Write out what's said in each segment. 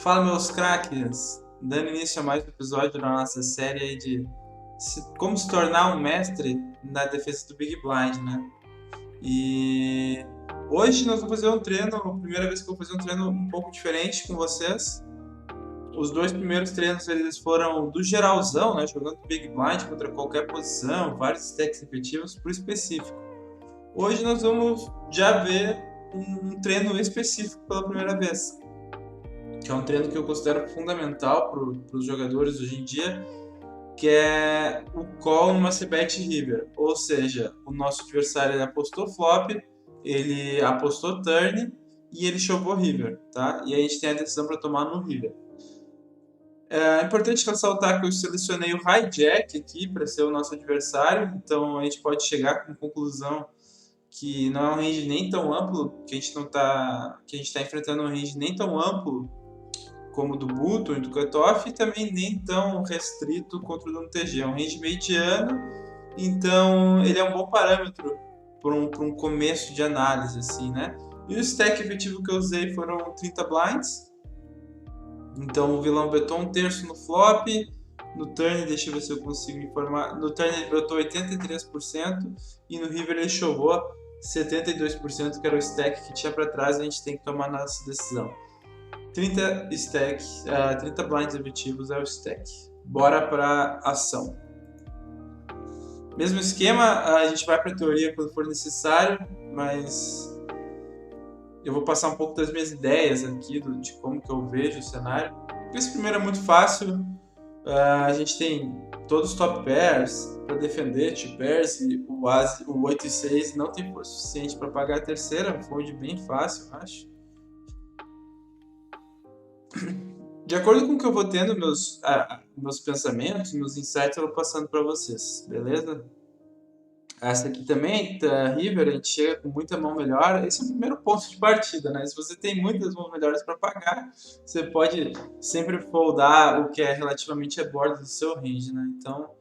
Fala, meus craques! Dando início a mais um episódio da nossa série aí de como se tornar um mestre na defesa do Big Blind, né? E hoje nós vamos fazer um treino, a primeira vez que eu vou fazer um treino um pouco diferente com vocês. Os dois primeiros treinos eles foram do geralzão, né? Jogando Big Blind contra qualquer posição, vários stacks efetivos pro específico. Hoje nós vamos já ver um treino específico pela primeira vez, que é um treino que eu considero fundamental para os jogadores hoje em dia, que é o call numa c-bet river, ou seja, o nosso adversário ele apostou flop, ele apostou turn e ele chovou river, tá? E aí a gente tem a decisão para tomar no river. É importante ressaltar que eu selecionei o hijack aqui para ser o nosso adversário, então a gente pode chegar com conclusão que não é um range nem tão amplo, que a gente está enfrentando um range nem tão amplo como do Button e do Cutoff, e também nem tão restrito contra o do MTG. É um range mediano, então ele é um bom parâmetro para um começo de análise, assim, né? E o stack efetivo que eu usei foram 30 blinds. Então o vilão betou um terço no flop, no turn, deixa eu ver se eu consigo informar, no turn ele betou 83% e no river ele chovou 72%, que era o stack que tinha para trás, a gente tem que tomar nossa decisão. 30 stacks, 30 blinds efetivos é o stack. Bora para ação. Mesmo esquema, a gente vai para a teoria quando for necessário, mas eu vou passar um pouco das minhas ideias aqui, de como que eu vejo o cenário. Esse primeiro é muito fácil, a gente tem todos os top pairs para defender, two pairs, e o 8 e 6 não tem força suficiente para pagar a terceira, um fold bem fácil, eu acho. De acordo com o que eu vou tendo, meus pensamentos, meus insights, eu vou passando para vocês, beleza? Essa aqui também, River, a gente chega com muita mão melhor. Esse é o primeiro ponto de partida, né? Se você tem muitas mãos melhores para pagar, você pode sempre foldar o que é relativamente a borda do seu range, né? Então,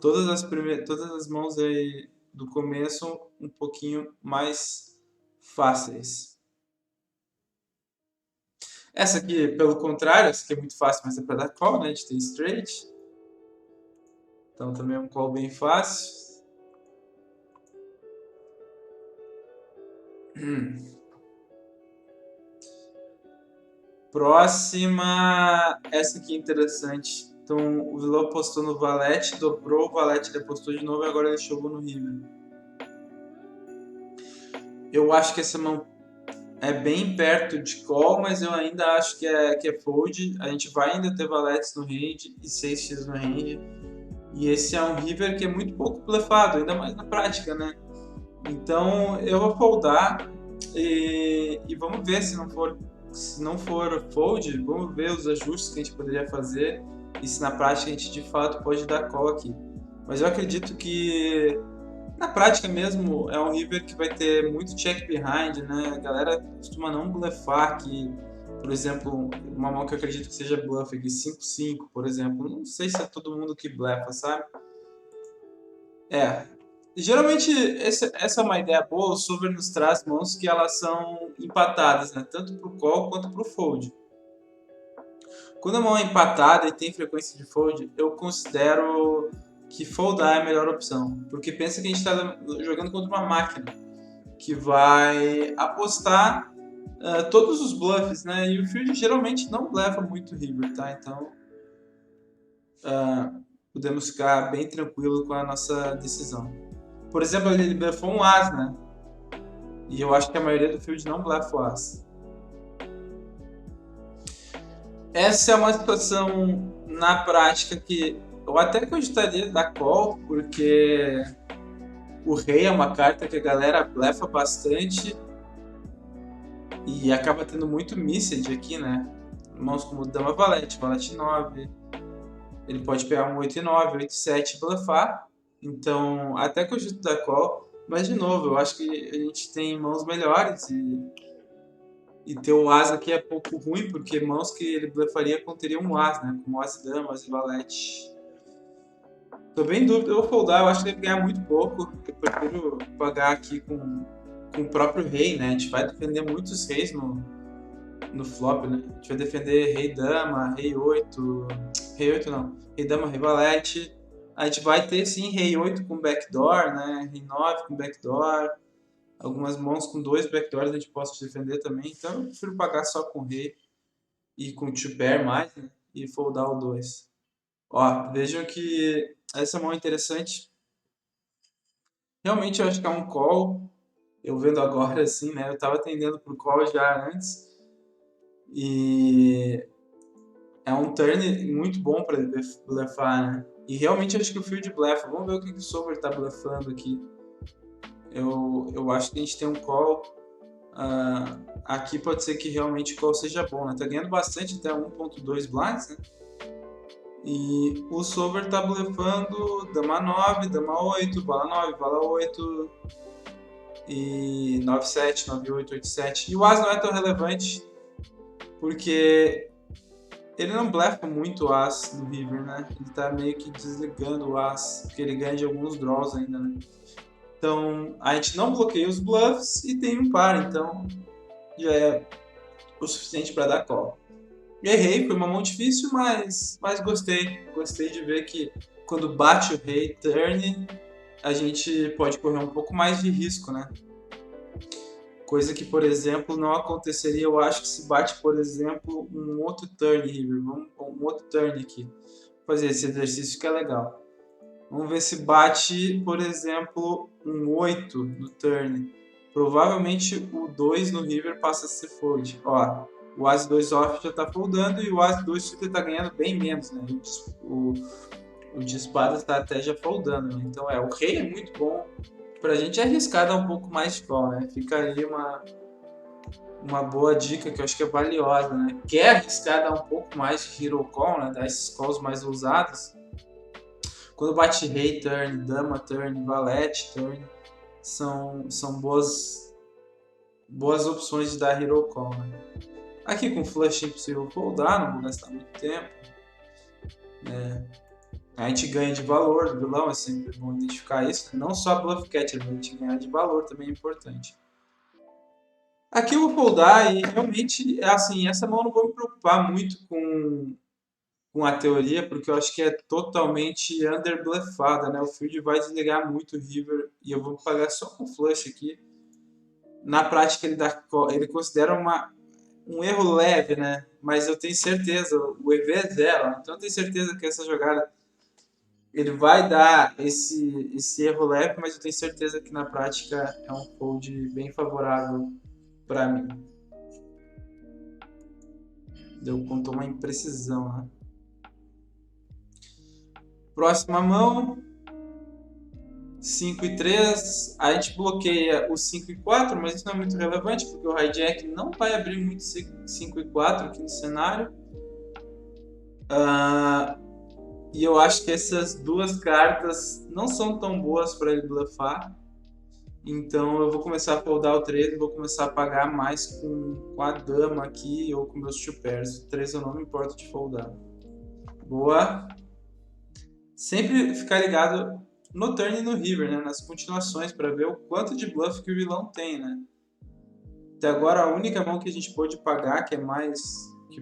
todas as mãos aí do começo um pouquinho mais fáceis. Essa aqui, pelo contrário, essa aqui é muito fácil, mas é para dar call, né? A gente tem straight. Então também é um call bem fácil. Próxima, essa aqui é interessante. Então o vilão apostou no valete, dobrou o valete, ele apostou de novo e agora ele chovou no river. Eu acho que essa mão é bem perto de call, mas eu ainda acho que é fold. A gente vai ainda ter valetes no range e 6x no range. E esse é um river que é muito pouco blefado, ainda mais na prática, né? Então eu vou foldar e vamos ver se não for fold, vamos ver os ajustes que a gente poderia fazer e se na prática a gente de fato pode dar call aqui. Mas eu acredito que na prática mesmo é um river que vai ter muito check behind, né? A galera costuma não blefar aqui. Por exemplo, uma mão que eu acredito que seja bluff aqui, 5-5, por exemplo. Não sei se é todo mundo que blefa, sabe? Geralmente essa é uma ideia boa. O solver nos traz mãos que elas são empatadas, né? Tanto para o call quanto para o fold. Quando a mão é empatada e tem frequência de fold, eu considero que foldar é a melhor opção. Porque pensa que a gente está jogando contra uma máquina que vai apostar todos os bluffs, né? E o field geralmente não leva muito river, tá? Então podemos ficar bem tranquilo com a nossa decisão. Por exemplo, ele blefou um as, né? E eu acho que a maioria do field não blefa o as. Essa é uma situação na prática que eu até cogitaria dar call, porque o rei é uma carta que a galera blefa bastante e acaba tendo muito message aqui, né? Mãos como dama valete, valete 9. Ele pode pegar um 8 e 9, 8 e 7 e blefar. Então, até cogito dar call. Mas, de novo, eu acho que a gente tem mãos melhores e ter o as aqui é pouco ruim, porque mãos que ele blefaria conteriam um as, né? Como as e dama, as e valete. Tô bem em dúvida, eu vou foldar, eu acho que ele ganhar muito pouco. Eu prefiro pagar aqui com o próprio rei, né? A gente vai defender muitos reis no flop, né? A gente vai defender rei dama, rei 8, rei 8 não, rei dama, rei valete. A gente vai ter sim rei 8 com backdoor, né? Rei 9 com backdoor. Algumas mãos com 2 backdoors a gente pode defender também. Então eu prefiro pagar só com rei e com two pair mais, né? E foldar o 2. Ó, vejam que essa mão é interessante. Realmente eu acho que é um call. Eu vendo agora assim, né? Eu tava tendendo pro call já antes. E é um turn muito bom para ele blefar, né? E realmente acho que o field blefa. Vamos ver o que o Solver tá blefando aqui. Eu acho que a gente tem um call. Aqui pode ser que realmente o call seja bom, né? Tá ganhando bastante, até 1.2 blinds, né? E o Solver tá blefando dama 9, dama 8, vala 9, vala 8 e 9-7, 9-8, 8-7. E o As não é tão relevante porque ele não blefa muito o As do River, né? Ele tá meio que desligando o As, porque ele ganha de alguns draws ainda, né? Então a gente não bloqueia os bluffs e tem um par, então já é o suficiente para dar call. Errei, foi uma mão difícil, mas gostei. Gostei de ver que quando bate o rei turn, a gente pode correr um pouco mais de risco, né? Coisa que, por exemplo, não aconteceria, eu acho, que se bate, por exemplo, um outro turn, River. Um outro turn aqui. Vou fazer esse exercício que é legal. Vamos ver se bate, por exemplo, um 8 no turn. Provavelmente o 2 no River passa a ser fold. Ó, o As 2 off já está foldando e o As 2 suited está ganhando bem menos, né? O de espada está até já foldando, né? Então o rei é muito bom. Pra gente arriscar dar um pouco mais de call, né? Fica aí uma boa dica que eu acho que é valiosa, né? Quer arriscar dar um pouco mais de hero call, né? Dar esses calls mais ousados. Quando bate rei turn, dama turn, valete turn, são boas opções de dar hero call, né? Aqui com flush é impossível foldar, não vou gastar muito tempo. A gente ganha de valor do vilão, é sempre bom identificar isso. Não só bluff catcher, mas a gente ganhar de valor também é importante. Aqui eu vou foldar e realmente, assim, essa mão eu não vou me preocupar muito com a teoria, porque eu acho que é totalmente underbluffada, né? O field vai desligar muito o river e eu vou pagar só com flush aqui. Na prática ele considera um erro leve, né? Mas eu tenho certeza, o EV é 0, então eu tenho certeza que essa jogada ele vai dar esse erro leve, mas eu tenho certeza que na prática é um fold bem favorável para mim. Contou uma imprecisão, né? Próxima mão, 5 e 3, a gente bloqueia o 5 e 4, mas isso não é muito relevante, porque o hijack não vai abrir muito 5 e 4 aqui no cenário. E eu acho que essas duas cartas não são tão boas para ele bluffar. Então eu vou começar a foldar o 3 e vou começar a pagar mais com a dama aqui ou com meus two pairs. O 3 eu não me importo de foldar. Boa! Sempre ficar ligado no turn e no river, né? Nas continuações, para ver o quanto de bluff que o vilão tem, né? Até agora a única mão que a gente pôde pagar, que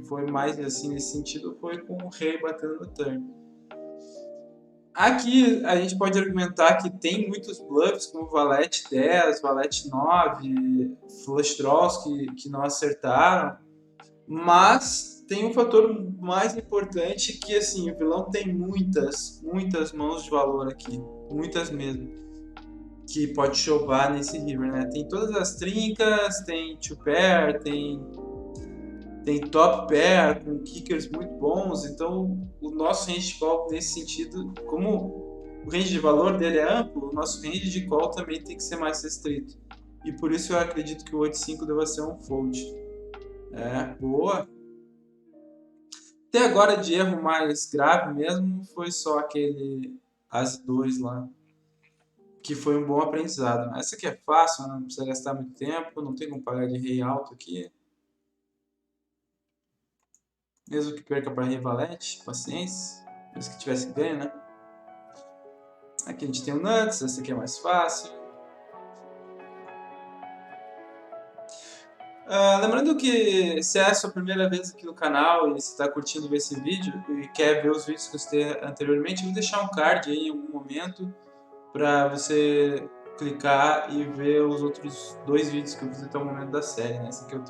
foi mais assim nesse sentido, foi com o rei batendo no turn. Aqui a gente pode argumentar que tem muitos bluffs, como valete 10, valete 9, flush draws que não acertaram, mas tem um fator mais importante que assim, o vilão tem muitas mãos de valor aqui, muitas mesmo, que pode chovar nesse river, né? Tem todas as trincas, tem two pair, tem top pair com kickers muito bons, então o nosso range de call nesse sentido, como o range de valor dele é amplo, o nosso range de call também tem que ser mais restrito. E por isso eu acredito que o 8-5 deva ser um fold. Boa! Até agora de erro mais grave mesmo foi só aquele As 2 lá, que foi um bom aprendizado. Essa aqui é fácil, não precisa gastar muito tempo, não tem como pagar de rei alto aqui. Mesmo que perca para rei valete, paciência. Mesmo que tivesse ganho, né? Aqui a gente tem o nuts, essa aqui é mais fácil. Lembrando que se é a sua primeira vez aqui no canal e você está curtindo ver esse vídeo e quer ver os vídeos que eu citei anteriormente, eu vou deixar um card aí em algum momento para você clicar e ver os outros 2 vídeos que eu fiz até o momento da série, né? Esse aqui é o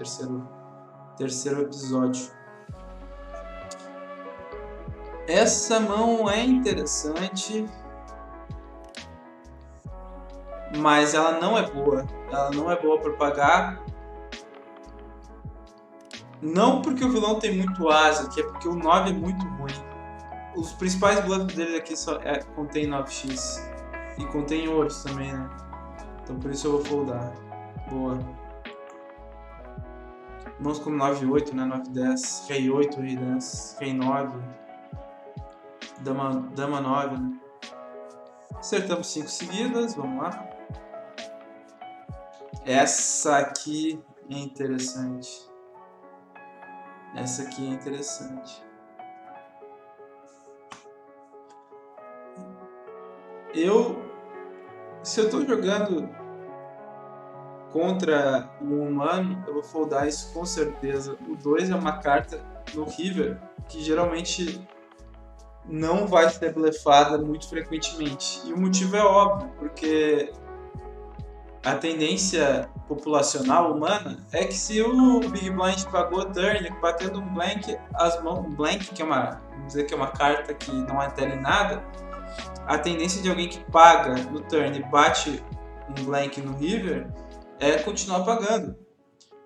terceiro episódio. Essa mão é interessante, mas ela não é boa. Ela não é boa para pagar. Não porque o vilão tem muito asa, que é porque o 9 é muito ruim. Os principais bluffs dele aqui contém 9x. E contém ouros também, né? Então por isso eu vou foldar. Boa. Mãos como 9-8, né? 9-10. Rei 8, Rei 10. Rei 9. Dama 9, né? Acertamos 5 seguidas, vamos lá. Essa aqui é interessante. Essa aqui é interessante. Se eu tô jogando contra um humano, eu vou foldar isso com certeza. O 2 é uma carta no River que geralmente não vai ser blefada muito frequentemente. E o motivo é óbvio, porque a tendência populacional humana é que se o Big Blind pagou turn, batendo um blank, um blank, que é vamos dizer que é uma carta que não altera em nada, a tendência de alguém que paga no turn e bate um blank no river é continuar pagando.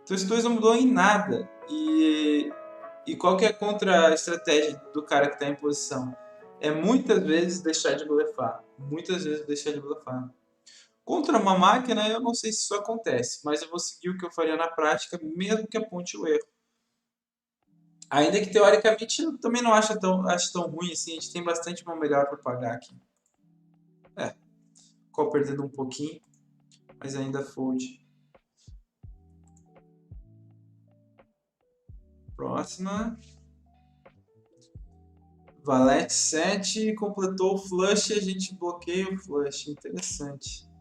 Então esse 2 não mudou em nada. E qual que é a contra-estratégia do cara que está em posição? É muitas vezes deixar de blefar. Muitas vezes deixar de blefar. Contra uma máquina, eu não sei se isso acontece, mas eu vou seguir o que eu faria na prática, mesmo que aponte o erro. Ainda que, teoricamente, eu também não acho tão ruim assim, a gente tem bastante mão melhor para pagar aqui. Ficou perdendo um pouquinho, mas ainda fold. Próxima. Valete 7, completou o flush e a gente bloqueia o flush. Interessante.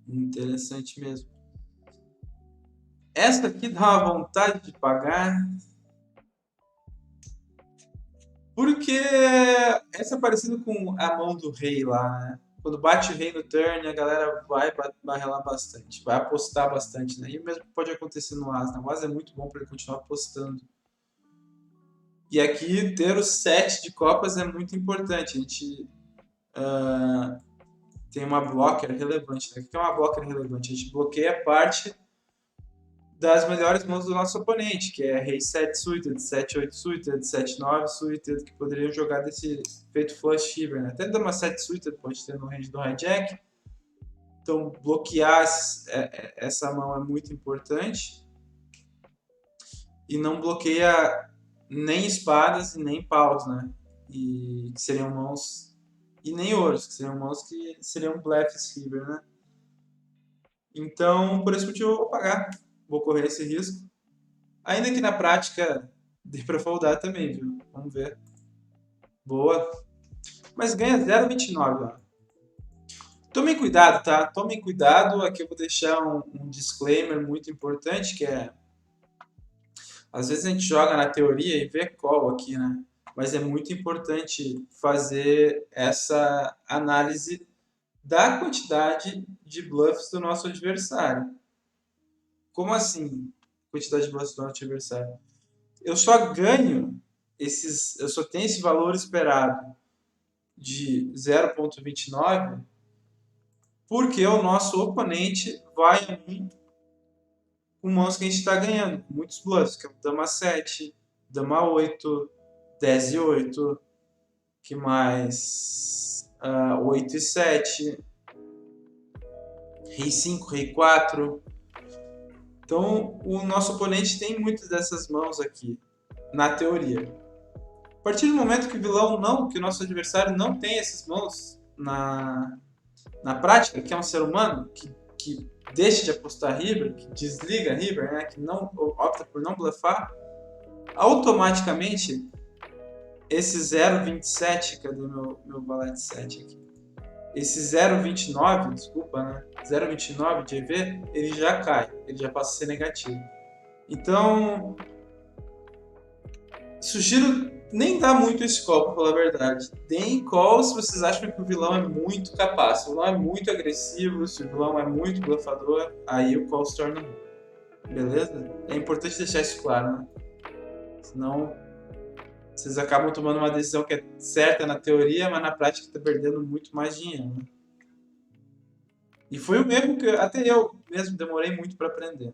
Interessante mesmo. Essa aqui dá uma vontade de pagar. Porque essa é parecida com a mão do rei lá, né? Quando bate o rei no turn, a galera vai relar bastante. Vai apostar bastante, né? E o mesmo pode acontecer no As, né? O As é muito bom para ele continuar apostando. E aqui ter o 7 de copas é muito importante. A gente tem uma blocker relevante. Né? O que é uma blocker relevante? A gente bloqueia parte das melhores mãos do nosso oponente, que é Rei 7 suited, 7-8 suited, 7-9 suited, que poderiam jogar desse feito flush river. Né? Até Dama 7 suited pode ter no range do hijack. Então bloquear essa mão é muito importante. E não bloqueia nem espadas e nem paus, né? E que seriam mãos... E nem ouros, que seriam mãos que seriam blefs river, né? Então, por esse motivo eu vou pagar. Vou correr esse risco. Ainda que na prática dê pra foldar também, viu? Vamos ver. Boa. Mas ganha 0,29, ó. Tomem cuidado, tá? Tomem cuidado. Aqui eu vou deixar um disclaimer muito importante, que é... Às vezes a gente joga na teoria e vê call aqui, né? Mas é muito importante fazer essa análise da quantidade de bluffs do nosso adversário. Como assim, quantidade de bluffs do nosso adversário? Eu só ganho eu só tenho esse valor esperado de 0,29 porque o nosso oponente vai a mim com mãos que a gente está ganhando, com muitos bluffs, que é o Dama 7, Dama 8, 10 e 8, que mais 8 e 7, Rei 5, Rei 4. Então o nosso oponente tem muitas dessas mãos aqui, na teoria. A partir do momento que o vilão que o nosso adversário não tem essas mãos na prática, que é um ser humano, que deixa de apostar river, que desliga river, né, que não opta por não bluffar, automaticamente esse 0,27, cadê meu valete 7 aqui? esse 0,29, desculpa, né? 0,29 de EV, ele já cai, ele já passa a ser negativo. Então, sugiro nem dar muito esse call, pra falar a verdade. Deem call se vocês acham que o vilão é muito capaz. Se o vilão é muito agressivo, se o vilão é muito blufador, aí o call se torna bom. Beleza? É importante deixar isso claro, né? Senão vocês acabam tomando uma decisão que é certa na teoria, mas na prática está perdendo muito mais dinheiro. Né? E foi o mesmo que até eu mesmo demorei muito para aprender.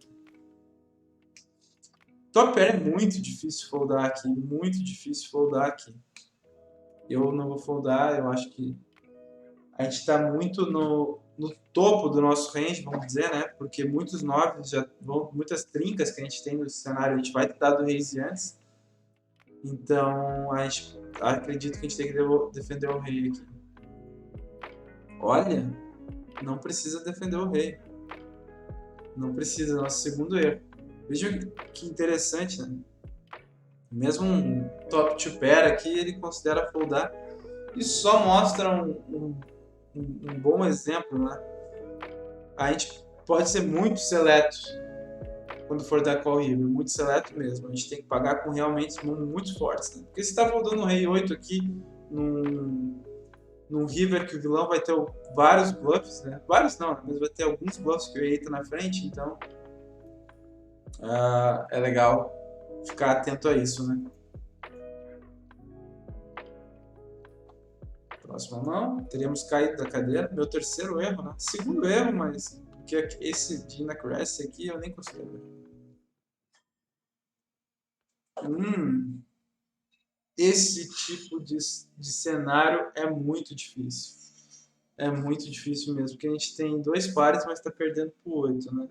Top pair é muito difícil foldar aqui, muito difícil foldar aqui. Eu não vou foldar, eu acho que a gente está muito no topo do nosso range, vamos dizer, né? Porque muitos 9 já vão, muitas trincas que a gente tem no cenário, a gente vai ter dado raise antes. Então, a gente, acredito que a gente tem que defender o rei aqui. Olha, não precisa defender o rei. Não precisa, nosso segundo erro. Veja que interessante, né? Mesmo um top 2 pair aqui, ele considera foldar. Isso só mostra um bom exemplo, né? A gente pode ser muito seleto quando for dar call river, muito seleto mesmo. A gente tem que pagar com realmente mãos muito fortes, né? Porque se está foldando o rei 8 aqui num river que o vilão vai ter vários bluffs, né? Vários não, mas vai ter alguns bluffs que o rei tá na frente, então é legal ficar atento a isso, né? Próxima mão, teríamos caído da cadeira. Meu terceiro erro, né? Segundo erro, mas porque esse de Inaccuracy aqui eu nem considero. Esse tipo de cenário é muito difícil. É muito difícil mesmo, porque a gente tem 2 pares, mas está perdendo por 8, né?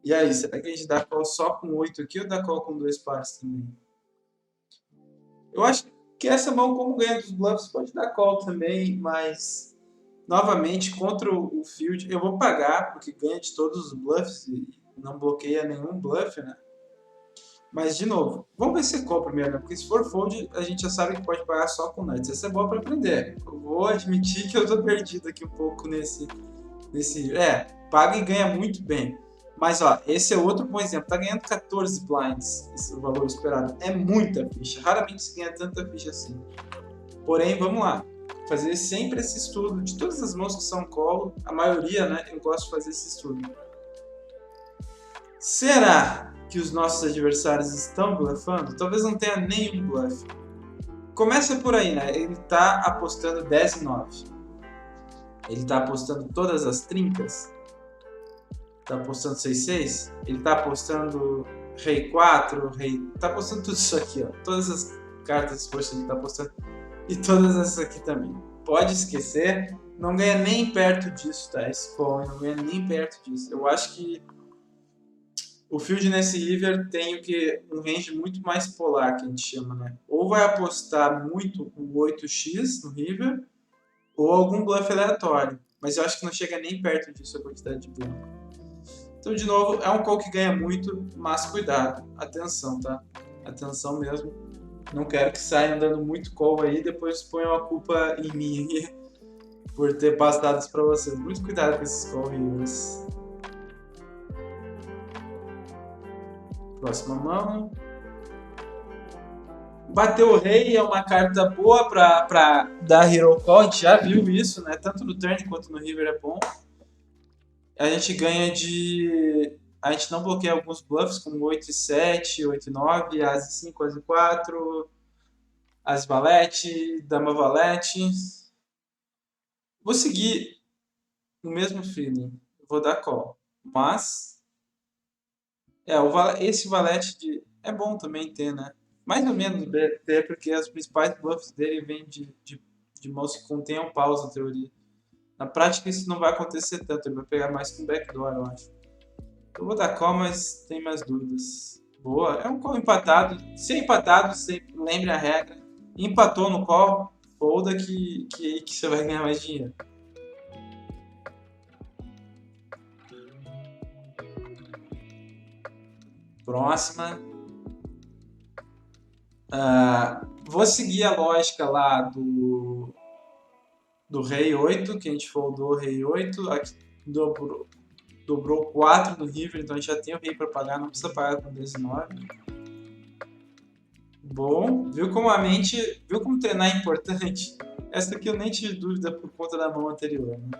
E aí, será que a gente dá call só com 8 aqui ou dá call com 2 pares também? Eu acho que essa mão, como ganha dos bluffs, pode dar call também, mas novamente, contra o field, eu vou pagar, porque ganha de todos os bluffs e não bloqueia nenhum bluff, né? Mas, de novo, vamos ver se é call primeiro, né? Porque se for fold, a gente já sabe que pode pagar só com nuts. Essa é boa para aprender. Eu vou admitir que eu tô perdido aqui um pouco nesse... paga e ganha muito bem. Mas, ó, esse é outro bom exemplo. Tá ganhando 14 blinds, esse é o valor esperado. É muita ficha. Raramente se ganha tanta ficha assim. Porém, vamos lá. Fazer sempre esse estudo de todas as mãos que são colo. A maioria, né? Eu gosto de fazer esse estudo. Será que os nossos adversários estão blufando? Talvez não tenha nenhum bluff. Começa por aí, né? Ele está apostando 10 e 9. Ele está apostando todas as trincas. Está apostando 6-6. Ele está apostando rei 4, rei... Está apostando tudo isso aqui, ó. Todas as cartas de força ele está apostando. E todas essas aqui também. Pode esquecer. Não ganha nem perto disso, tá? Esse call não ganha nem perto disso. Eu acho que o field nesse river tem um range muito mais polar, que a gente chama, né? Ou vai apostar muito o 8x no river, ou algum bluff aleatório. Mas eu acho que não chega nem perto disso a quantidade de bluff. Então, de novo, é um call que ganha muito, mas cuidado, atenção, tá? Atenção mesmo. Não quero que saiam dando muito call aí e depois ponham a culpa em mim por ter passado isso pra vocês. Muito cuidado com esses call rivers. Próxima mão. Bater o rei é uma carta boa para dar hero call, a gente já viu isso, né? Tanto no turn quanto no river é bom. A gente ganha de... A gente não bloqueia alguns bluffs, como 8 e 7, 8 e 9, As e 5, As e 4, As valete, Dama valete. Vou seguir no mesmo feeling, vou dar call. Mas, esse valete é bom também ter, né? Mais ou menos ter, porque as principais bluffs dele vêm de mãos que contenham pausa, na teoria. Na prática isso não vai acontecer tanto, ele vai pegar mais com backdoor, eu acho. Eu vou dar call, mas tem mais dúvidas. Boa, é um call empatado. Se é empatado, sempre lembre a regra. Empatou no call, folda que você vai ganhar mais dinheiro. Próxima. Vou seguir a lógica lá do rei 8, que a gente foldou o rei 8, aqui dobrou 4 no river, então a gente já tem o rei para pagar, não precisa pagar com 19. Bom, viu como treinar é importante? Essa aqui eu nem tive dúvida por conta da mão anterior, né?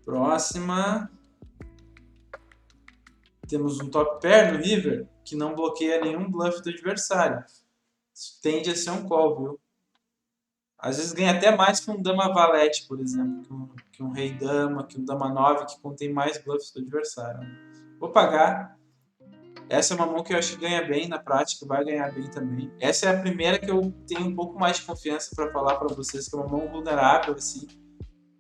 Próxima. Temos um top pair no river que não bloqueia nenhum bluff do adversário. Isso tende a ser um call, viu? Às vezes ganha até mais que um dama valete, por exemplo, que um rei dama, que um dama 9, que contém mais bluffs do adversário. Vou pagar. Essa é uma mão que eu acho que ganha bem na prática, vai ganhar bem também. Essa é a primeira que eu tenho um pouco mais de confiança para falar para vocês, que é uma mão vulnerável, assim,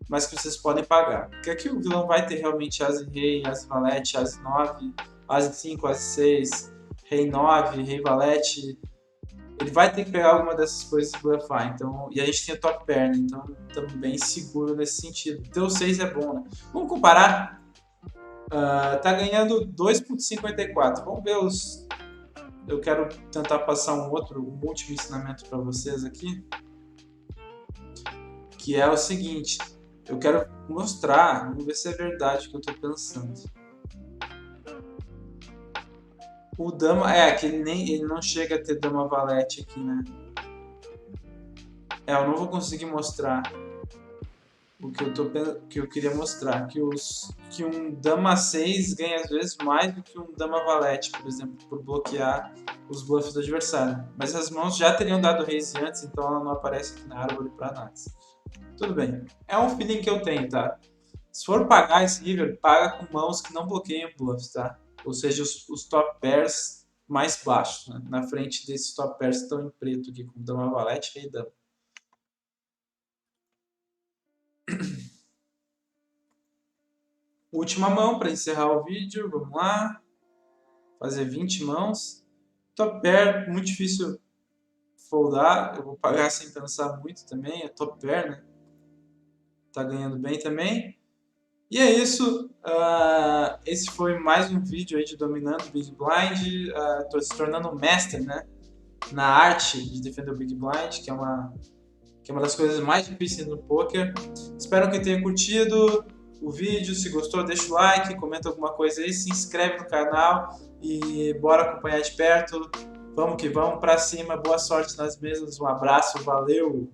mas que vocês podem pagar. Porque aqui o vilão vai ter realmente as rei, as valete, as 9, as 5, as 6, rei 9, rei valete. Ele vai ter que pegar alguma dessas coisas e bluffar. Então, e a gente tem o top pair, né? Então estamos bem seguros nesse sentido. Então o 6 é bom, né? Vamos comparar. Tá ganhando 2,54. Vamos ver os... Eu quero tentar passar um último ensinamento para vocês aqui. Que é o seguinte. Eu quero mostrar, vamos ver se é verdade o que eu estou pensando. O dama, que ele não chega a ter dama valete aqui, né? Eu não vou conseguir mostrar o que eu queria mostrar. Que um dama 6 ganha às vezes mais do que um dama valete, por exemplo, por bloquear os bluffs do adversário. Mas as mãos já teriam dado raise antes, então ela não aparece aqui na árvore para análise. Tudo bem. É um feeling que eu tenho, tá? Se for pagar esse river, paga com mãos que não bloqueiam bluffs, tá? Ou seja, os top pairs mais baixos, né? Na frente desses top pairs que estão em preto aqui, como dama valete e rei dama. Última mão para encerrar o vídeo, vamos lá. Fazer 20 mãos. Top pair, muito difícil foldar, eu vou pagar sem pensar muito também, é top pair, né? Tá ganhando bem também. E é isso, esse foi mais um vídeo aí de Dominando o Big Blind. Tô se tornando um mestre, né, na arte de defender o Big Blind, que é uma das coisas mais difíceis no poker. Espero que tenha curtido o vídeo. Se gostou, deixa o like, comenta alguma coisa aí, se inscreve no canal e bora acompanhar de perto. Vamos que vamos, pra cima, boa sorte nas mesas, um abraço, valeu!